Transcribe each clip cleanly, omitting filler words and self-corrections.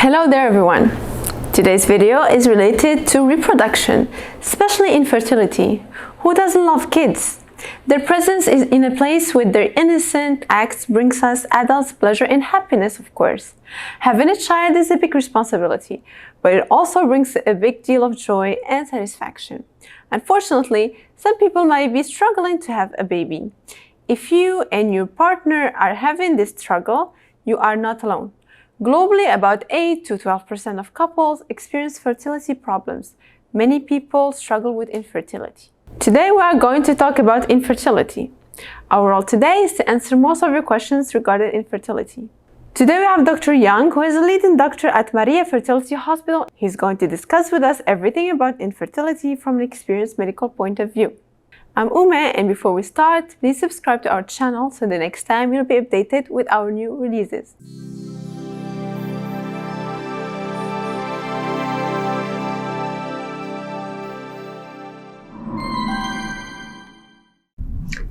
Hello there everyone! Today's video is related to reproduction, especially infertility. Who doesn't love kids? Their presence is in a place with their innocent acts brings us adults pleasure and happiness, of course. Having a child is a big responsibility, but it also brings a big deal of joy and satisfaction. Unfortunately, some people might be struggling to have a baby. If you and your partner are having this struggle, you are not alone. Globally, about 8 to 12% of couples experience fertility problems. Many people struggle with infertility. Today we are going to talk about infertility. Our role today is to answer most of your questions regarding infertility. Today we have Dr. Young, who is a leading doctor at Maria Fertility Hospital. He's going to discuss with us everything about infertility from an experienced medical point of view. I'm Ume, and before we start, please subscribe to our channel so the next time you'll be updated with our new releases.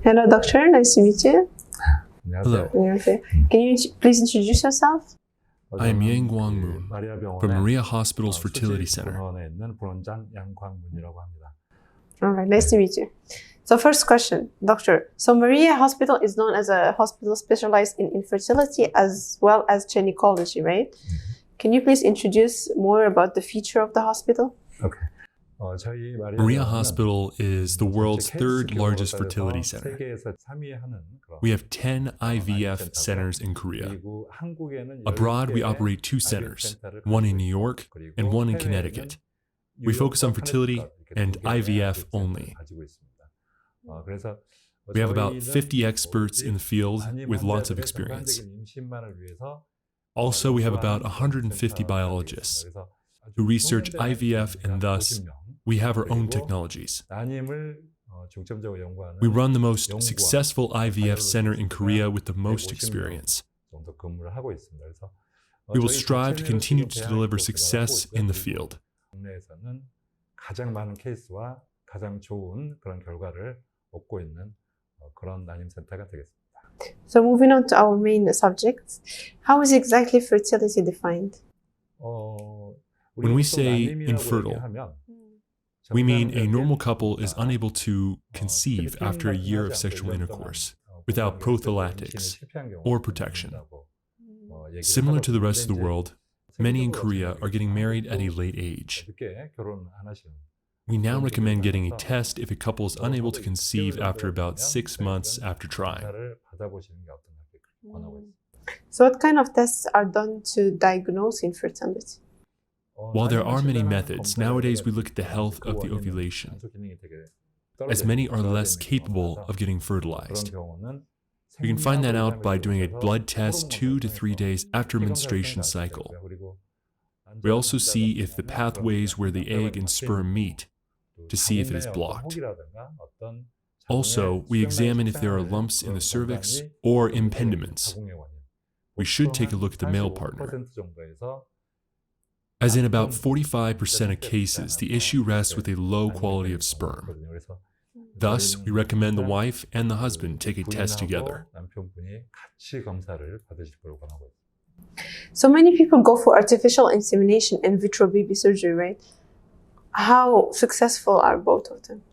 Hello, doctor. Nice to meet you. Hello. Can you please introduce yourself? I am Yang Guang Moon from Maria Hospital's Fertility Center. All right, nice to meet you. So first question, doctor. So Maria Hospital is known as a hospital specialized in infertility as well as gynecology, right? Can you please introduce more about the feature of the hospital? Okay. Maria Hospital is the world's third largest fertility center. We have 10 IVF centers in Korea. Abroad, we operate 2 centers, one in New York and one in Connecticut. We focus on fertility and IVF only. We have about 50 experts in the field with lots of experience. Also, we have about 150 biologists who research IVF, and thus we have our own technologies. We run the most successful IVF center in Korea with the most experience. We will strive to continue to deliver success in the field. So moving on to our main subject, how is exactly fertility defined? When we say infertile, we mean a normal couple is unable to conceive after a year of sexual intercourse without prophylactics or protection. Similar to the rest of the world, many in Korea are getting married at a late age. We now recommend getting a test if a couple is unable to conceive after about 6 months after trying. So what kind of tests are done to diagnose infertility? While there are many methods, nowadays we look at the health of the ovulation, as many are less capable of getting fertilized. We can find that out by doing a blood test 2 to 3 days after menstruation cycle. We also see if the pathways where the egg and sperm meet to see if it is blocked. Also, we examine if there are lumps in the cervix or impediments. We should take a look at the male partner. As in about 45% of cases, the issue rests with a low quality of sperm. Thus, we recommend the wife and the husband take a test together. So many people go for artificial insemination and vitro baby surgery, right? How successful are both of them?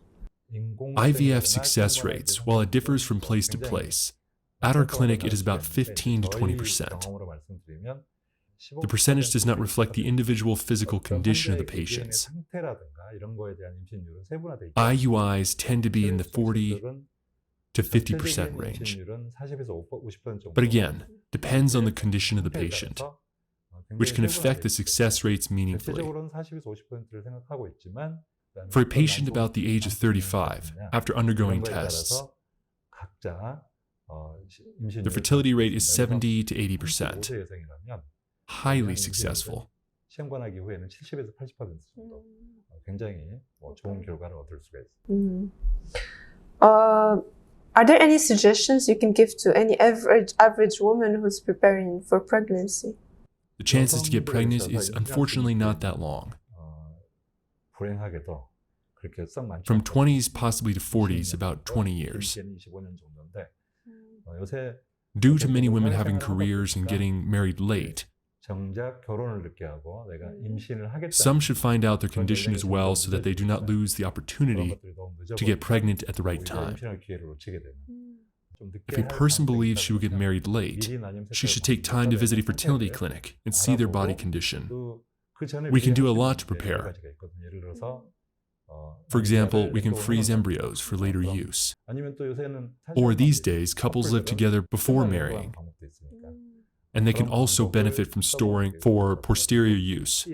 IVF success rates, while it differs from place to place, at our clinic it is about 15 to 20%. The percentage does not reflect the individual physical condition of the patients. IUIs tend to be in the 40 to 50% range. But again, depends on the condition of the patient, which can affect the success rates meaningfully. For a patient about the age of 35, after undergoing tests, the fertility rate is 70 to 80%. Highly successful. Are there any suggestions you can give to any average woman who's preparing for pregnancy? The chances to get pregnant is unfortunately not that long. From 20s possibly to 40s, about 20 years. Due to many women having careers and getting married late, Some should find out their condition as well so that they do not lose the opportunity to get pregnant at the right time. If a person believes she will get married late, she should take time to visit a fertility clinic and see their body condition. We can do a lot to prepare. For example, we can freeze embryos for later use. Or these days, couples live together before marrying, and they can also benefit from storing for posterior use.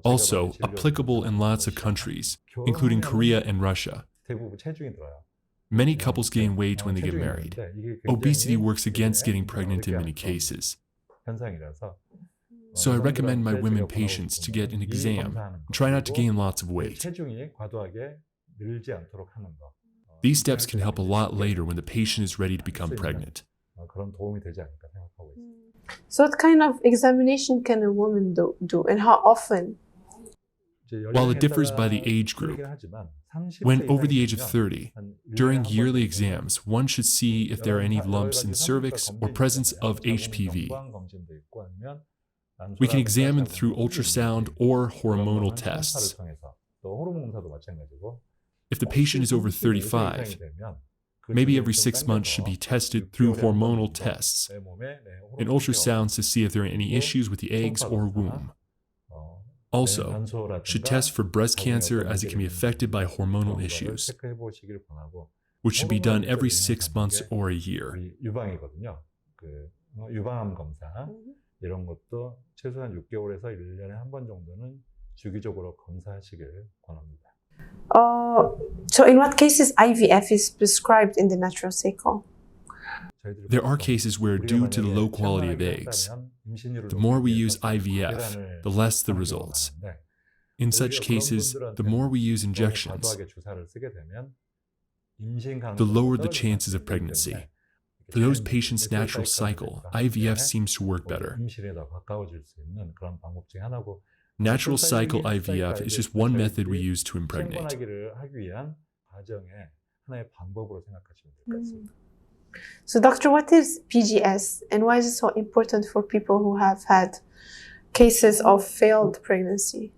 Also, applicable in lots of countries, including Korea and Russia. Many couples gain weight when they get married. Obesity works against getting pregnant in many cases. So I recommend my women patients to get an exam and try not to gain lots of weight. These steps can help a lot later when the patient is ready to become pregnant. So what kind of examination can a woman do and how often? While it differs by the age group, when over the age of 30, during yearly exams, one should see if there are any lumps in the cervix or presence of HPV. We can examine through ultrasound or hormonal tests. If the patient is over 35, maybe every 6 months should be tested through hormonal tests and ultrasounds to see if there are any issues with the eggs or womb. Also, should test for breast cancer as it can be affected by hormonal issues, which should be done every 6 months or a year. 이런 것도 최소한 6개월에서 1년에 한 번 정도는 주기적으로 검사하시길 권합니다. So in what cases IVF is prescribed in the natural cycle? There are cases where, due to the low quality of eggs, the more we use IVF, the less the results. In such cases, the more we use injections, the lower the chances of pregnancy. For those patients' natural cycle, IVF seems to work better. Natural cycle IVF is just one method we use to impregnate. So doctor, what is PGS and why is it so important for people who have had cases of failed pregnancy?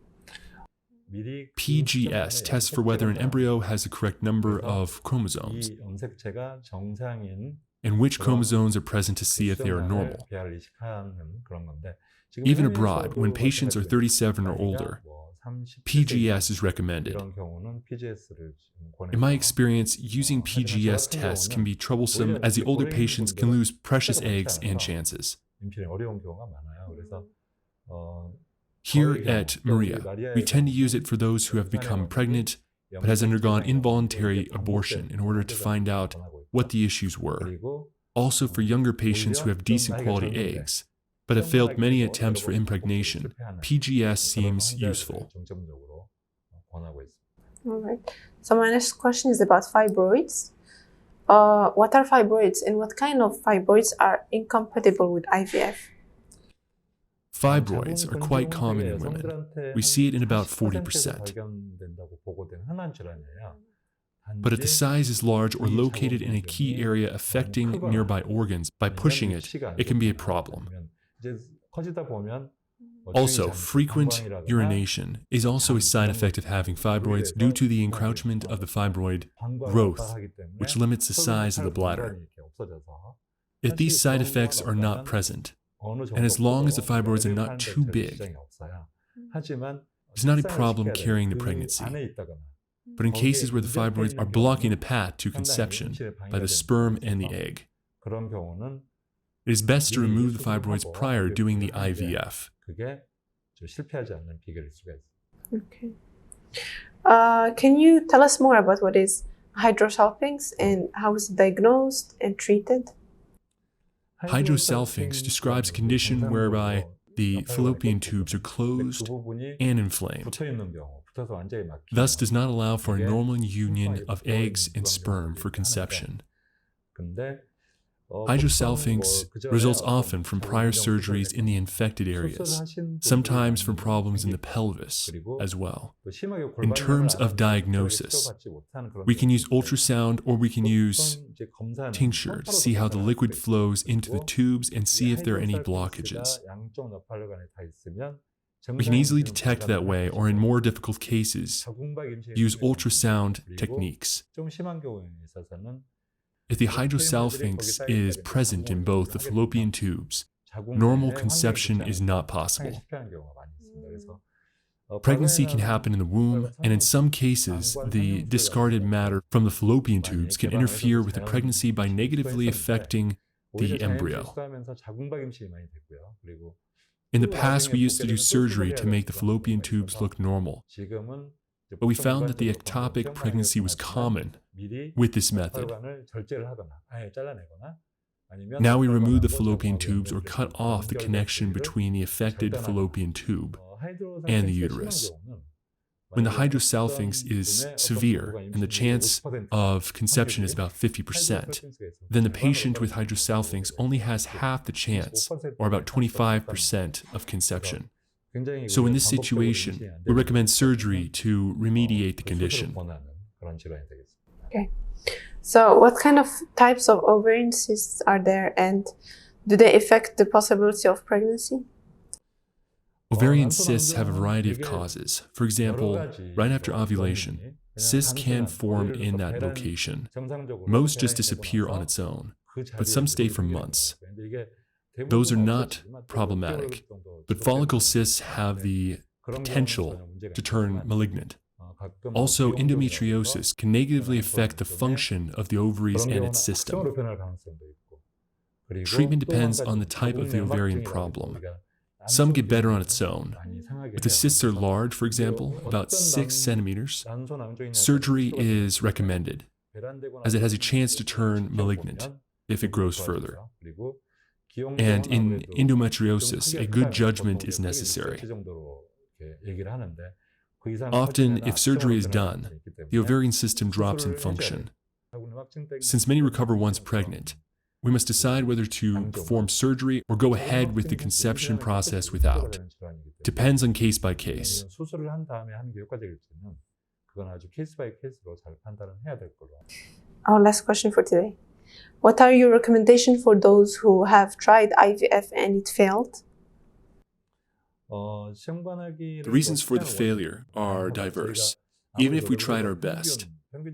PGS tests for whether an embryo has the correct number of chromosomes and which chromosomes are present to see if they are normal. Even abroad, when patients are 37 or older, PGS is recommended. In my experience, using PGS tests can be troublesome as the older patients can lose precious eggs and chances. Here at Maria, we tend to use it for those who have become pregnant but has undergone involuntary abortion in order to find out what the issues were. Also for younger patients who have decent quality eggs, but have failed many attempts for impregnation, PGS seems useful. All right. So my next question is about fibroids. What are fibroids and what kind of fibroids are incompatible with IVF? Fibroids are quite common in women. We see it in about 40%. But if the size is large or located in a key area affecting nearby organs, by pushing it, it can be a problem. Also, frequent urination is also a side effect of having fibroids due to the encroachment of the fibroid growth, which limits the size of the bladder. If these side effects are not present, and as long as the fibroids are not too big, it's not a problem carrying the pregnancy. But in cases where the fibroids are blocking the path to conception by the sperm and the egg, it is best to remove the fibroids prior to doing the IVF. Okay. Can you tell us more about what is hydrosalpinx and how it's diagnosed and treated? Hydrosalpinx describes a condition whereby the fallopian tubes are closed and inflamed, thus does not allow for a normal union of eggs and sperm for conception. Hydrosalpinx results often from prior surgeries in the infected areas, sometimes from problems in the pelvis as well. In terms of diagnosis, we can use ultrasound or we can use tincture to see how the liquid flows into the tubes and see if there are any blockages. We can easily detect that way, or in more difficult cases, use ultrasound techniques. If the hydrosalpinx is present in both the fallopian tubes, normal conception is not possible. Pregnancy can happen in the womb, and in some cases, the discarded matter from the fallopian tubes can interfere with the pregnancy by negatively affecting the embryo. In the past, we used to do surgery to make the fallopian tubes look normal, but we found that the ectopic pregnancy was common with this method. Now we remove the fallopian tubes or cut off the connection between the affected fallopian tube and the uterus. When the hydrosalpinx is severe and the chance of conception is about 50%, then the patient with hydrosalpinx only has half the chance, or about 25% of conception. So in this situation, we recommend surgery to remediate the condition. Okay. So what kind of types of ovarian cysts are there, and do they affect the possibility of pregnancy? Ovarian cysts have a variety of causes. For example, right after ovulation, cysts can form in that location. Most just disappear on its own, but some stay for months. Those are not problematic, but follicle cysts have the potential to turn malignant. Also, endometriosis can negatively affect the function of the ovaries and its system. Treatment depends on the type of the ovarian problem. Some get better on its own. If the cysts are large, for example, about 6 centimeters, surgery is recommended, as it has a chance to turn malignant if it grows further. And in endometriosis, a good judgment is necessary. Often, if surgery is done, the ovarian system drops in function. Since many recover once pregnant, we must decide whether to perform surgery or go ahead with the conception process without. Depends on case by case. Our last question for today. What are your recommendations for those who have tried IVF and it failed? The reasons for the failure are diverse, even if we tried our best,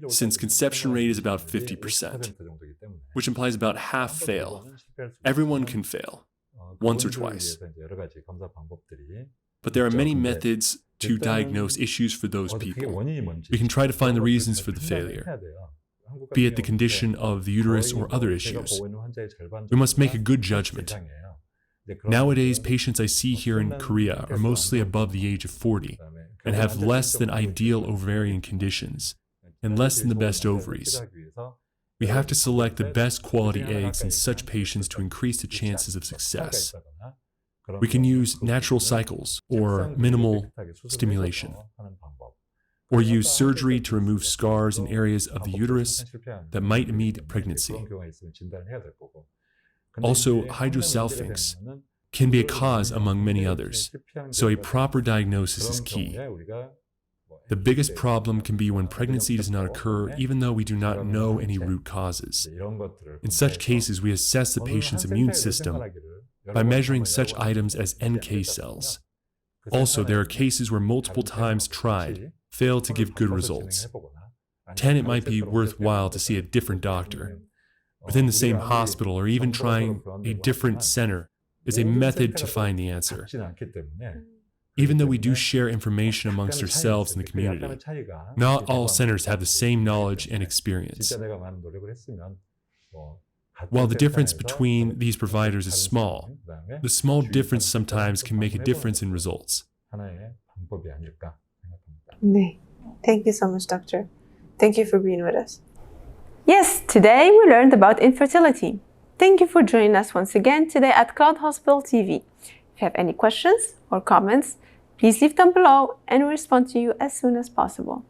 since conception rate is about 50%, which implies about half fail. Everyone can fail, once or twice. But there are many methods to diagnose issues for those people. We can try to find the reasons for the failure, be it the condition of the uterus or other issues. We must make a good judgment. Nowadays, patients I see here in Korea are mostly above the age of 40 and have less than ideal ovarian conditions and less than the best ovaries. We have to select the best quality eggs in such patients to increase the chances of success. We can use natural cycles or minimal stimulation, or use surgery to remove scars in areas of the uterus that might impede pregnancy. Also, hydrosalpinx can be a cause among many others, so a proper diagnosis is key. The biggest problem can be when pregnancy does not occur, even though we do not know any root causes. In such cases, we assess the patient's immune system by measuring such items as NK cells. Also, there are cases where multiple times tried fail to give good results. Then it might be worthwhile to see a different doctor. Within the same hospital, or even trying a different center, is a method to find the answer. Even though we do share information amongst ourselves in the community, not all centers have the same knowledge and experience. While the difference between these providers is small, the small difference sometimes can make a difference in results. Thank you so much, Doctor. Thank you for being with us. Yes, today we learned about infertility. Thank you for joining us once again today at CloudHospital TV. If you have any questions or comments, please leave them below and we'll respond to you as soon as possible.